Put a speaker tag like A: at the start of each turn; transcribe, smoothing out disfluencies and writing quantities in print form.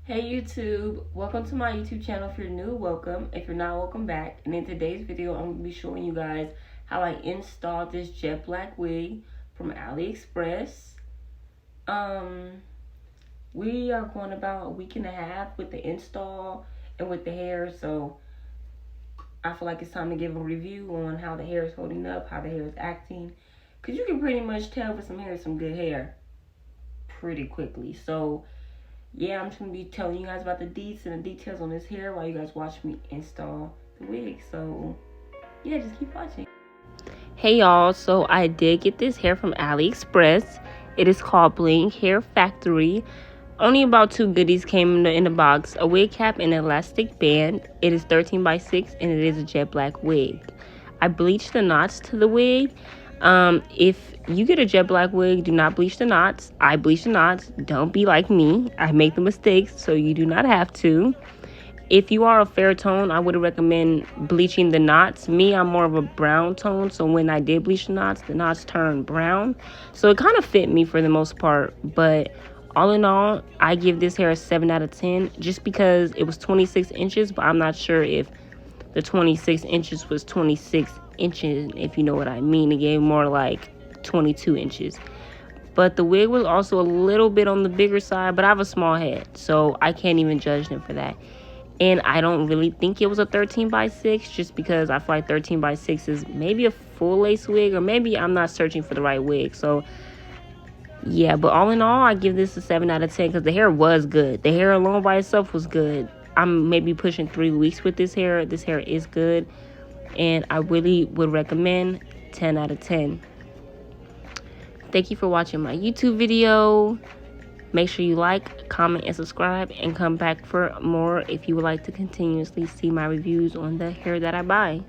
A: Hey YouTube, welcome to my YouTube channel. If you're new, welcome. If you're not, welcome back. And in today's video, I'm going to be showing you guys how I installed this jet black wig from AliExpress. We are going about a week and a half with the install and with the hair, so I feel like it's time to give a review on how the hair is holding up, how the hair is acting, because you can pretty much tell if some hair is some good hair pretty quickly. So yeah, I'm just going to be telling you guys about the deets and the details on this hair while you guys watch me install the wig. So yeah, just keep watching. Hey y'all, so I did get this hair from AliExpress. It is called Bling Hair Factory. Only about 2 goodies came in the box: a wig cap and an elastic band. It is 13 by 6 and it is a jet black wig. I bleached the knots to the wig. If you get a jet black wig, do not bleach the knots. I bleach the knots. Don't be like me. I make the mistakes, so you do not have to. If you are a fair tone, I would recommend bleaching the knots. Me, I'm more of a brown tone, so when I did bleach the knots turned brown. So it kind of fit me for the most part, but all in all, I give this hair a 7 out of 10 just because it was 26 inches, but I'm not sure if the 26 inches was 26 inches, if you know what I mean. It gave more like 22 inches. But the wig was also a little bit on the bigger side, but I have a small head, so I can't even judge them for that. And I don't really think it was a 13 by 6 just because I feel like 13 by 6 is maybe a full lace wig, or maybe I'm not searching for the right wig. So yeah, but all in all, I give this a 7 out of 10 because the hair was good. The hair alone by itself was good. I'm maybe pushing 3 weeks with this hair. This hair is good, and I really would recommend 10 out of 10. Thank you for watching my YouTube video. Make sure you like, comment, and subscribe, and come back for more if you would like to continuously see my reviews on the hair that I buy.